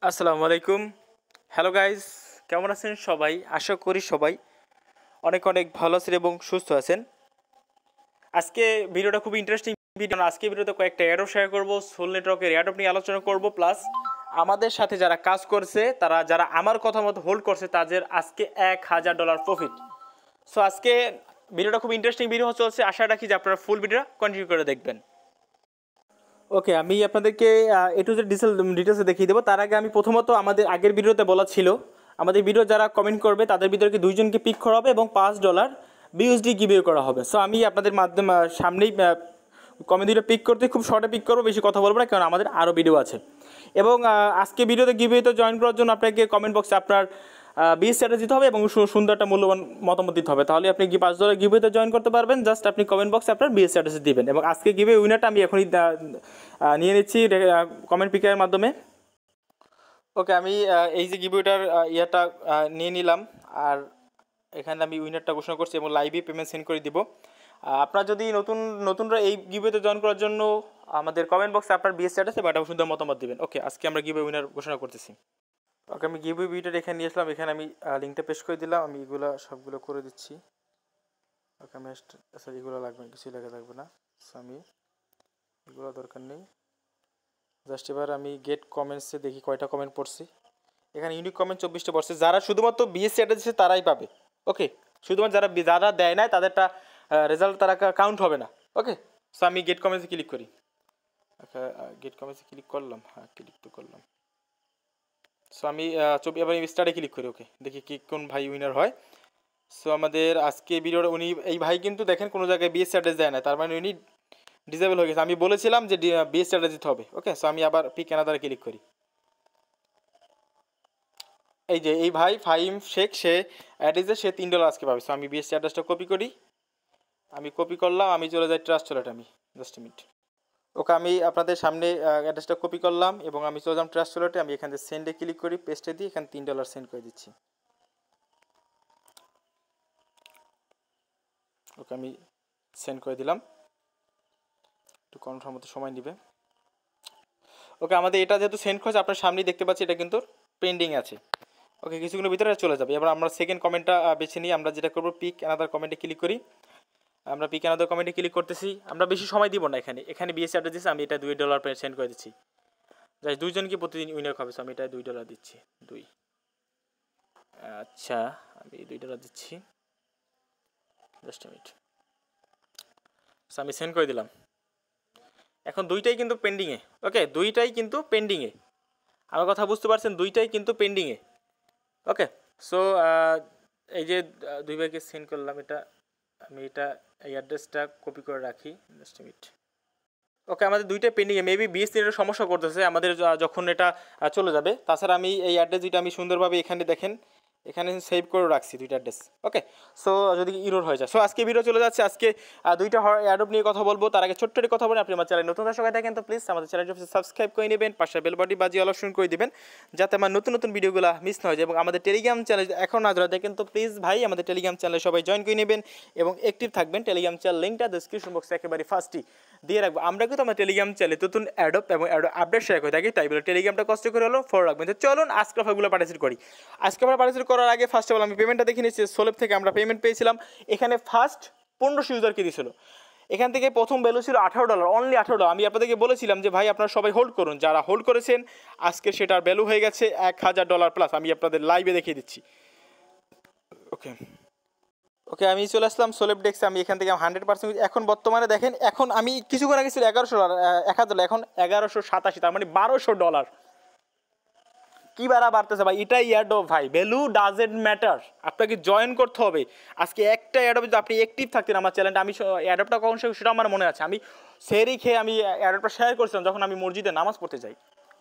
আসসালামু আলাইকুম। Hello guys, কেমন আছেন সবাই? আশা করি সবাই অনেক অনেক ভালো আছেন এবং সুস্থ আছেন। আজকে ভিডিওটা খুব ইন্টারেস্টিং ভিডিও। আজকে ভিডিওতে কয়েকটা এয়ারড্রপ শেয়ার করব, সোল নেটওয়ার্কের এয়ারড্রপ নিয়ে আলোচনা করব, প্লাস আমাদের সাথে যারা কাজ করছে, যারা আমার কথা মতো হোল্ড করছে, তাদের আজকে $1000 প্রফিট। সো আজকে ভিডিওটা খুব ইন্টারেস্টিং ভিডিও চলছে। আশা রাখি যে আপনারা ফুল ভিডিওটা কন্টিনিউ করে দেখবেন। ওকে, আমি আপনাদেরকে এটু যে ডিটেলসে দেখিয়ে দেবো। তার আগে আমি প্রথমত আমাদের আগের ভিডিওতে বলা ছিল, আমাদের ভিডিও যারা কমেন্ট করবে তাদের ভিতরে দুইজনকে পিক করা হবে এবং $5 বিউএসডি গিভে করা হবে। সো আমি আপনাদের মাধ্যমে সামনেই কমেন্ট দুটো পিক করতে খুব শর্টে পিক করবো, বেশি কথা বলবো না, কারণ আমাদের আরও ভিডিও আছে। এবং আজকে ভিডিওতে গিভেতে জয়েন করার জন্য আপনাকে কমেন্ট বক্সে আপনার বিএস স্ট্যাটাস দিতে হবে এবং সুন্দর একটা মূল্যবান মতামত দিতে হবে, তাহলে আপনি $5 গিভেতে জয়েন করতে পারবেন। জাস্ট আপনি কমেন্ট বক্সে আপনার বিএস স্ট্যাটাস দিবেন। এবং আজকে গিভে উইনারটা আমি এখনই নিয়ে নিচ্ছি কমেন্ট পিকারের মাধ্যমে। ওকে, আমি এই যে গিভেটার ইয়াটা নিয়ে নিলাম, আর এখানে আমি উইনারটা ঘোষণা করছি এবং লাইভে পেমেন্ট সেন্ড করে দিব। আপনারা যদি নতুনরা এই গিভেতে জয়েন করার জন্য আমাদের কমেন্ট বক্সে আপনার বিএস স্ট্যাটাসে বা একটা সুন্দর মতামত দিবেন। ওকে, আজকে আমরা গিভে উইনার ঘোষণা করতেছি। ওকে, আমি গিভে ভিডিওটা এখানে নিয়ে আসলাম, এখানে আমি লিঙ্কটা পেস্ট করে দিলাম। আমি এগুলো সবগুলো করে দিচ্ছি। ওকে, আমি সরি, এগুলো লাগবে, কিছুই লাগবে না। সো আমি এগুলো দরকার নেই। জাস্ট এবার আমি গেট কমেন্টসে দেখি কয়টা কমেন্ট পড়ছি। এখানে ইউনিক কমেন্ট 24টা পড়ছে। যারা শুধুমাত্র বিএস স্ট্যাটাস দিচ্ছে তারাই পাবে। ওকে, শুধুমাত্র যারা দেয় নাই তাদেরটা রেজাল্ট তারা কাউন্ট হবে না। ওকে, সো আমি গেট কমেন্টসে ক্লিক করি। ওকে, গেট কমেন্টসে ক্লিক করলাম। হ্যাঁ, ক্লিক তো করলাম। সো আমি এবার স্টার্টে ক্লিক করি। ওকে, দেখি কোন ভাই উইনার হয়। সো আমাদের আজকে ভিডিওটা এই ভাই কিন্তু দেখেন কোনো জায়গায় বিএস স্ট্যাটাস দেয় না, তার মানে উনি ডিসেবল হয়ে গেছে। আমি বলেছিলাম যে বিএস স্ট্যাটাস দিতে হবে। ওকে, সো আমি আবার পিক অ্যানাদারে ক্লিক করি। এই যে এই ভাই ফাহিম শেখ, সে অ্যাড্রেসে সে $3 আজকে পাবে। সো আমি বিএস স্ট্যাটাসটা কপি করি। আমি কপি করলাম, আমি চলে যাই ট্রাস্ট ওয়ালেটে। আমি জাস্ট মিনিট। ওকে, আমি আপনাদের সামনে অ্যাড্রেসটা কপি করলাম এবং আমি চলে যাম ট্রাস্ট ওয়ালেটে। আমি এখান থেকে সেন্ডে ক্লিক করি, পেস্টে দিই, এখানে $3 সেন্ড করে দিচ্ছি। ওকে, আমি সেন্ড করে দিলাম। একটু কনফার্ম হতে সময় নেবে। ওকে, আমাদের এটা যেহেতু সেন্ড করেছে আপনার সামনেই দেখতে পাচ্ছি, এটা কিন্তু পেন্ডিং আছে। ওকে, কিছুক্ষণের ভিতরে চলে যাবে। এবার আমরা সেকেন্ড কমেন্টটা বেছে নিই। আমরা যেটা করবো, পিক অ্যানাদার কমেন্টে ক্লিক করি। আমরা পিক অ্যানাদার কমেন্টে ক্লিক করতেছি। আমরা বেশি সময় দিব না, এখানে বিএস অ্যাড্রেস দিচ্ছি। আমি এটা $2 সেন্ড করে দিচ্ছি। যাই, দুইজনকে প্রতিদিন উইনার হবে। আমি এটা $2 দিচ্ছি। আচ্ছা, আমি $2 দিচ্ছি। Just minute. আমি সেন্ড করে দিলাম। এখন দুইটাই কিন্তু পেন্ডিংয়ে। ওকে, দুইটাই কিন্তু পেন্ডিংয়ে। আমার কথা বুঝতে পারছেন? দুইটাই কিন্তু পেন্ডিংয়ে। ওকে, সো এই যে দুই ভাইকে সেন্ড করলাম, আমি এই অ্যাড্রেসটা কপি করে রাখি। Just minute. ওকে, আমাদের দুইটাই পেন্ডিংয়ে। মেবি বিএসসির সমস্যা করতেছে আমাদের যখন এটা চলে যাবে। তাছাড়া আমি এই অ্যাড্রেস দুইটা আমি সুন্দরভাবে এখানে দেখেন, এখানে সেভ করে রাখছি দুইটা অ্যাড্রেস। ওকে, সো যদি ইরোর হয়ে যায়। সো আজকে ভিডিও চলে যাচ্ছে। আজকে দুইটা অ্যাড্রপ নিয়ে কথা বলবো। তার আগে ছোট্ট কথা বলেন, আপনি আমার চ্যানেল নতুন দর্শক হয়ে থাকেন তো প্লিজ আমাদের চ্যানেলটি সাবস্ক্রাইব করে নেবেন, পাশে বেল বাটন বাজিয়ে অল অপশন করে দিবেন, যাতে আমার নতুন নতুন ভিডিওগুলো মিস না হয়ে যায়। এবং আমাদের টেলিগ্রাম চ্যানেল এখন না যারা দেখেন তো প্লিজ ভাই আমাদের টেলিগ্রাম চ্যানেলে সবাই জয়েন করে নেবেন এবং অ্যাক্টিভ থাকবেন। টেলিগ্রাম চ্যানেল লিঙ্কটা ডেসক্রিপশন বক্সে একেবারে ফার্স্টই দিয়ে রাখবো। আমরা কিন্তু আমার টেলিগ্রাম চ্যানেলে নতুন অ্যাডপ এবং আপডেট শেয়ার করে থাকি, তাই বলে টেলিগ্রামটা কষ্ট করে হলো ফলো রাখবেন। তো চলুন আজকে অফারগুলো পার্টিসিপেট করি। আজকে আমরা পার্টিসিপেট করার আগে ফার্স্ট অফ অল আমি পেমেন্টটা দেখে নিচ্ছি। সোলেপ থেকে আমরা পেমেন্ট পেয়েছিলাম। এখানে ফার্স্ট 1500 ইউজারকে দিয়েছিল। এখান থেকে প্রথম ভ্যালু ছিল $18, অনলি $18। আমি আপনাদেরকে বলেছিলাম যে ভাই আপনারা সবাই হোল্ড করুন। যারা হোল্ড করেছেন আজকে সেটার ভ্যালু হয়ে গেছে $1000 প্লাস। আমি আপনাদের লাইভে দেখিয়ে দিচ্ছি। ওকে, আমি চলে আসলাম সোলেপ ডেস্কে। আমি এখান থেকে 100% এখন বর্তমানে দেখেন, এখন আমি কিছুক্ষণ আগে ছিল $1100, এখন 1187, তার মানে $1200। কি বাড়তেছে ভাই, এটাই এয়ারড্রপ ভাই। ভ্যালু ডাজেন্ট ম্যাটার, আপনাকে জয়েন করতে হবে। আজকে একটা এয়ারড্রপ যদি আপনি অ্যাক্টিভ থাকতেন আমার চ্যানেলটা, আমি এয়ারড্রপটা কখন সেটা আমার মনে আছে। আমি সেরি খেয়ে আমি এয়ারড্রপটা শেয়ার করেছিলাম যখন আমি মসজিদে নামাজ পড়তে যাই,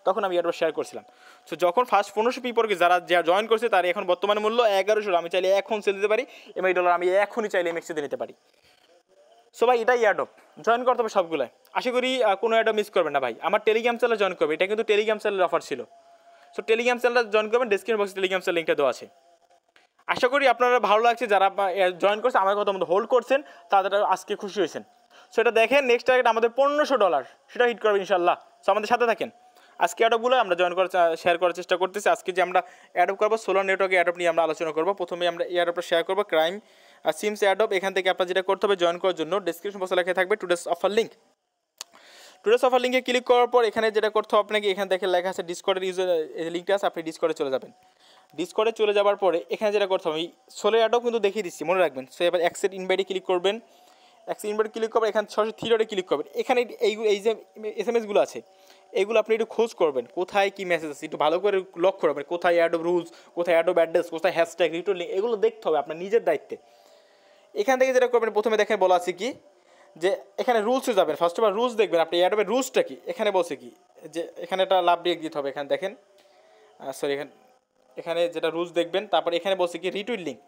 তখন আমি এয়ারড্রপ শেয়ার করেছিলাম। সো যখন ফার্স্ট 1500 পিপলকে যারা জয়েন করছে তার এখন বর্তমানে মূল্য $1100। আমি চাইলে এখন সেল দিতে পারি, $MA আমি এখনই চাইলে এমএক্সে দিয়ে নিতে পারি। সো ভাই এটাই এয়ারড্রপ, জয়েন করতে হবে সবগুলো। আশা করি কোনো এয়ারড্রপ মিস করবেন না ভাই। আমার টেলিগ্রাম চ্যানেলে জয়েন করবে, এটা কিন্তু টেলিগ্রাম চ্যানেলের অফার ছিল। সো টেলিগ্রাম চ্যানেলটা জয়েন করবেন, ডেসক্রিপশন বক্সে টেলিগ্রাম চ্যানেল লিঙ্কটা দেওয়া আছে। আশা করি আপনারা ভালো লাগছে, যারা জয়েন করছে আমার কথা মতো হোল্ড করছেন তাদের আজকে খুশি হয়েছেন। সো এটা দেখেন, নেক্সট টার্গেট আমাদের $1500, সেটা হিট করবে ইনশাল্লাহ। সো আমাদের সাথে থাকেন। আজকে অ্যাডপগুলো আমরা জয়েন করার শেয়ার করার চেষ্টা করতেছি। আজকে যে আমরা অ্যাডপ করবো সোলার নেটওয়ার্কে অ্যাডপ নিয়ে আমরা আলোচনা করবো। প্রথমে আমরা এই অ্যাডপটা শেয়ার করবো, ক্রাইম আর সিমস অ্যাডপ। এখান থেকে আপনার যেটা করতে হবে, জয়েন করার জন্য ডেসক্রিপশন বক্সে লেখা থাকবে today's offer link. Today's offer লিঙ্কে ক্লিক করার পর এখানে যেটা করতে হবে আপনাকে, এখানে দেখে লেখা আছে ডিসকর্ডের ইউজার লিঙ্কটা আছে, আপনি ডিসকর্ডে চলে যাবেন। ডিসকর্ডে চলে যাওয়ার পরে এখানে যেটা করতে হবে, সোলার অ্যাডপ কিন্তু দেখিয়ে দিচ্ছি, মনে রাখবেন। সো এবার অ্যাকসেপ্ট ইনভাইটে ক্লিক করবেন। অ্যাকসেপ্ট ইনভাইটে ক্লিক করবেন, এখানে সরাসরি থ্রি ডটে ক্লিক করবেন। এখানে এই যে এসএমএসগুলো আছে এইগুলো আপনি একটু খোঁজ করবেন, কোথায় কী মেসেজ আছে একটু ভালো করে লক্ষ্য করবেন, কোথায় অ্যাডপ রুলস, কোথায় অ্যাডপ অ্যাড্রেস, কোথায় হ্যাশট্যাগ, রিটুইট লিঙ্ক, এগুলো দেখতে হবে আপনার নিজের দায়িত্বে। এখান থেকে যেটা করবেন, প্রথমে দেখেন বলা আছে কি যে এখানে রুলসে যাবেন। ফার্স্ট অফ অল রুলস দেখবেন আপনি, অ্যাডপের রুলসটা কি এখানে বলছে কি যে এখানে একটা লাভ ব্রেক দিতে হবে। এখানে দেখেন সরি এখানে যেটা রুলস দেখবেন, তারপর এখানে বলছে কি রিটুইট লিঙ্ক।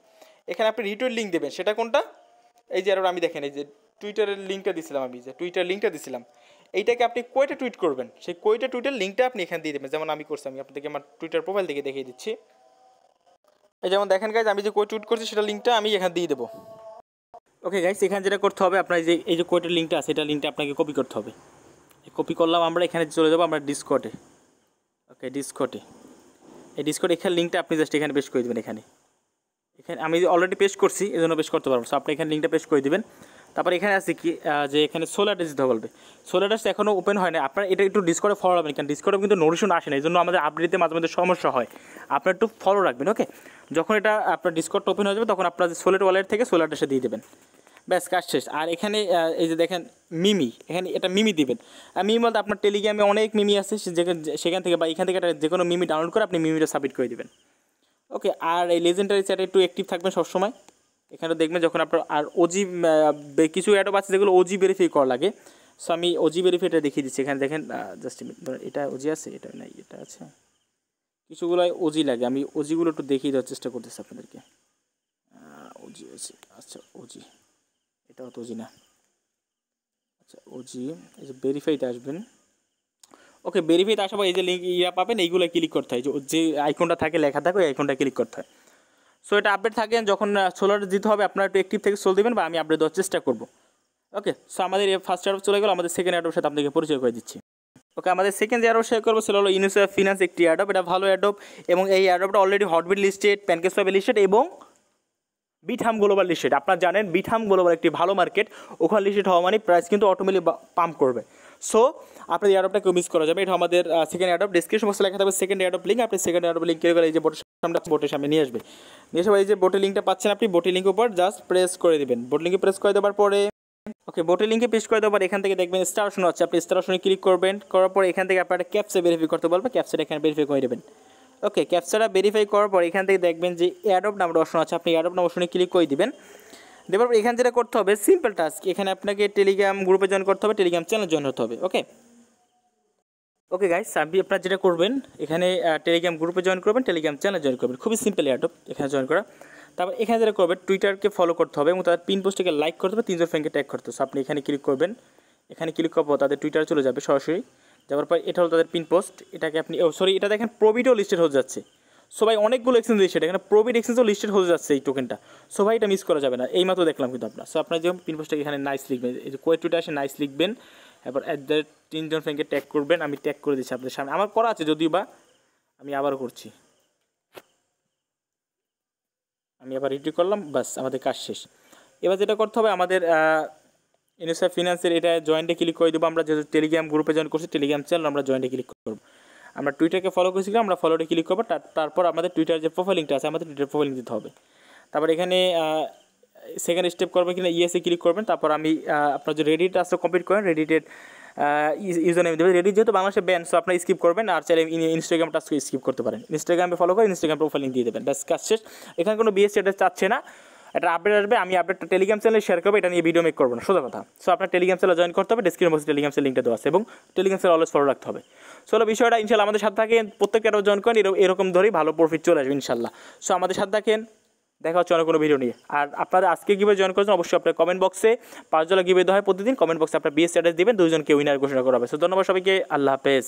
এখানে আপনি রিটুইট লিঙ্ক দেবেন, সেটা কোনটা, এই যে আর আমি দেখেন এই যে টুইটারের লিঙ্কটা দিছিলাম, আমি যে টুইটার লিঙ্কটা দিছিলাম, এইটাকে আপনি কয়টা টুইট করবেন সেই কয়টা টুইটার লিঙ্কটা আপনি এখানে দিয়ে দেবেন। যেমন আমি করছি, আমি আপনাদেরকে আমার টুইটার প্রোফাইল থেকে দেখিয়ে দিচ্ছি। এই যেমন দেখেন গাইজ, আমি যে কই টুইট করছি সেটা লিঙ্কটা আমি এখানে দিয়ে দেবো। ওকে গাইজ, এখানে যেটা করতে হবে আপনার এই যে কয়টার লিঙ্কটা আছে, এটা লিঙ্কটা আপনাকে কপি করতে হবে। কপি করলাম, আমরা এখানে চলে যাবো আমরা ডিসকর্ডে। ওকে ডিসকর্ডে, এই ডিসকর্ড এখানে লিঙ্কটা আপনি জাস্ট এখানে পেস্ট করে দেবেন। এখানে আমি অলরেডি পেস্ট করছি, এই জন্য পেস্ট করতে পারবো। সো আপনি এখানে লিঙ্কটা পেস্ট করে দেবেন। তারপর এখানে আছে কি যে এখানে সোলার ডেস দিতে বলবে। সোলার ডেস এখনও ওপেন হয় না, আপনার এটা একটু ডিসকর্ডে ফলো রাখবেন, কারণ ডিসকর্ডে কিন্তু নোটিফিকেশন আসে না, এই জন্য আমাদের আপডেটে মাঝে মাঝে সমস্যা হয়। আপনার একটু ফলো রাখবেন। ওকে, যখন এটা আপনার ডিসকর্ডটা ওপেন হয়ে যাবে তখন আপনার সোলার ওয়ালেট থেকে সোলার ডেসে দিয়ে দেবেন, ব্যাস কাজ শেষ। আর এখানে এই যে দেখেন মিমি, এখানে এটা মিমি দিবেন। আর মিমি বলতে আপনার টেলিগ্রামে অনেক মিমি আছে, সেখান থেকে বা এখান থেকে যে কোনো মিমি ডাউনলোড করে আপনি মিমিটা সাবমিট করে দেবেন। ওকে, আর এই লেজেন্ডারি চ্যাটে একটু অ্যাক্টিভ থাকবেন সবসময়। এখানে দেখবেন যখন আপনার আর ওজি কিছু অ্যাডপ আছে যেগুলো ওজি ভেরিফাই করা লাগে। সো আমি ওজি ভেরিফাইটা দেখিয়ে দিচ্ছি। এখানে দেখেন জাস্ট এটা ওজি আছে, এটা নাই, এটা আছে, কিছুগুলো ওজি লাগে। আমি ওজিগুলো একটু দেখিয়ে দেওয়ার চেষ্টা করতেছি আপনাদেরকে। ওজি আছে, আচ্ছা ওজি, এটা তো ওজি না, আচ্ছা ওজি। এই যে ভেরিফাইতে আসবেন। ওকে, ভেরিফাইতে আসার পর এই যে লিঙ্ক পাবেন, এইগুলো ক্লিক করতে হয়, যে আইকনটা থাকে লেখা থাকে ওই আইকনটা ক্লিক করতে হয়। সো এটা আপডেট থাকেন, যখন সোলার দিতে হবে আপনারা একটু অ্যাক্টিভ থেকে সোল দেবেন বা আমি আপডেট দেওয়ার চেষ্টা করবো। ওকে, সো আমাদের ফার্স্ট অ্যাডপ চলে গেল, আমাদের সেকেন্ড অ্যাডপের সাথে আপনাকে পরিচয় করে দিচ্ছি। ওকে, আমাদের সেকেন্ড যে অ্যাডপ শেয়ার করবো সেটা হলো ইউনিসেফ ফিনান্স একটি অ্যাডপ। এটা ভালো অ্যাডপ এবং এই অ্যাডপটা অলরেডি হটবিট লিস্টেড, প্যানকেসওয়েবে লিস্টেড এবং বিটহাম গ্লোবাল লিস্টেড। আপনারা জানেন বিটহাম গ্লোবাল একটি ভালো মার্কেট, ওখানে লিস্টেড হওয়া মানে প্রাইস কিন্তু অটোমেটিক পাম্প করবে। সো আপনার এই অ্যাডপটা কেউ মিস করা যাবে। এটা আমাদের সেকেন্ড অ্যাডপ, ডিসক্রিপশন বক্সে লেখা থাকবে সেকেন্ড অ্যাডপ লিঙ্ক। আপনি সেকেন্ড অ্যাডপ লিঙ্ক ক্লিক করে এই যে বোটের সামনে নিয়ে আসবে। এই যে বোটের লিঙ্কটা পাচ্ছেন, আপনি বোটের লিঙ্কের উপর জাস্ট প্রেস করে দেবেন। বোট লিঙ্কে প্রেস করে দেওয়ার পরে ওকে, বোটের লিঙ্কে পেস্ট করে দেওয়ার পর এখান থেকে দেখবেন স্টার অপশন আছে, আপনি স্টার অপশনে ক্লিক করবেন। করার পর এখান থেকে আপনার ক্যাপচা ভেরিফাই করতে বলবে, ক্যাপচাটা এখানে ভেরিফাই করে দেবেন। ওকে, ক্যাপচাটা ভেরিফাই করার পর এখান থেকে দেখবেন যে অ্যাডপ নাম্বার অপশন আছে, আপনি অ্যাডপ নাম্বার অপশনে ক্লিক করে দিবেন। দেওয়ার পর এখানে যেটা করতে হবে সিম্পল টাস্ক, এখানে আপনাকে টেলিগ্রাম গ্রুপে জয়েন করতে হবে, টেলিগ্রাম চ্যানেল জয়েন হতে হবে। ওকে ওকে গাইস, আপনি আপনার যেটা করবেন এখানে টেলিগ্রাম গ্রুপে জয়েন করবেন, টেলিগ্রাম চ্যানেল জয়েন করবেন, খুবই সিম্পল অ্যাডপ এখানে জয়েন করা। তারপর এখানে যেটা করবেন টুইটারকে ফলো করতে হবে এবং তাদের পিন পোস্টকে লাইক করতে হবে, 3জন ফ্রেন্ডকে ট্যাগ করতে হবে। আপনি এখানে ক্লিক করবেন, এখানে ক্লিক করবো তাদের টুইটারে চলে যাবে সরাসরি। যাওয়ার পর এটা হলো তাদের পিন পোস্ট, এটাকে আপনি এটা দেখেন প্রবিটও লিস্টেড হয়ে যাচ্ছে। সো ভাই অনেকগুলো এক্সচেঞ্জ লিস্টেড, এখানে প্রবিট এক্সচেঞ্জও লিস্টেড হয়ে যাচ্ছে এই টোকেনটা। সো ভাই এটা মিস করা যাবে না, এই মাত্র দেখলাম কিন্তু আপনার। সো আপনার যে পিন পোস্টটা এখানে নাইস লিখবেন, এই যে কোয়েট টুইটার আসে নাইস লিখবেন, এবার @ 3জন ফ্রেন্ডকে ট্যাগ করবেন। আমি ট্যাগ করে দিচ্ছি আপনাদের সামনে, আমার করা আছে যদিও বা, আমি আবারও করছি, আমি আবার রিটুইট করলাম, বাস আমাদের কাজ শেষ। এবার যেটা করতে হবে আমাদের ইউনিসেফ ফিনান্সের এটা জয়েন্টে ক্লিক করে দেবো। আমরা যেহেতু টেলিগ্রাম গ্রুপে জয়েন করছি, টেলিগ্রাম চ্যানেল আমরা জয়েন্টে ক্লিক করবো। আমরা টুইটারকে ফলো করেছিলাম, আমরা ফলোতে ক্লিক করবো। তারপর আমাদের টুইটার যে প্রোফাইল লিঙ্কটা আছে আমাদের টুইটার প্রোফাইল লিঙ্ক দিতে হবে। তারপর এখানে সেকেন্ড স্টেপ করবেন কিনা ইএসএ ক্লিক করবেন। তারপর আমি আপনার যে রেডিট আসলে কমপ্লিট করেন, রেডিটের ইউজার নেম দেবেন। রেডিট যেহেতু বাংলাদেশে ব্যান, সো আপনার স্কিপ করবেন, আর চাইলে ইনস্টাগ্রামটা স্কিপ করতে পারেন। ইনস্টাগ্রামে ফলো করে ইনস্টাগ্রাম প্রোফাইল লিঙ্ক দিয়ে দেবেন, ব্যাস কাজ শেষ। এখানে কোনো বিএসসি অ্যাড্রেস চাচ্ছে না, একটা আপডেট আসবে, আমি আপডেটটা টেলিগ্রাম চ্যানেলে শেয়ার করবো, এটা নিয়ে ভিডিও মেক করবো না, সোজা কথা। সো আপনার টেলিগ্রাম চ্যানেলে জয়েন করতে হবে, ডিসক্রিপশন বক্সে টেলিগ্রাম চ্যানেল লিঙ্কটা দেওয়া আছে এবং টেলিগ্রাম চ্যানেল অলওয়েজ ফলো রাখতে হবে। সো বিষয়টা ইনশাল্লাহ আমাদের সাথে থাকেন, প্রত্যেকটা জয়েন করেন, এরকম ধরেই ভালো প্রফিট চলে আসবে ইনশাল্লাহ। সো আমাদের সাথে থাকেন, দেখা হচ্ছে অনেক কোনো ভিডিও নিয়ে। আর আপনারা আজকে কীভাবে জয়েন করেছেন অবশ্যই আপনার কমেন্ট বক্সে 5 ডলার গিভে দেওয়া হয় প্রতিদিন, কমেন্ট বক্সে আপনার বিএসসি অ্যাড্রেস দেবেন, 2জনকে উইনার ঘোষণা করা হবে। সো ধন্যবাদ সবাইকে, আল্লাহ হাফেজ।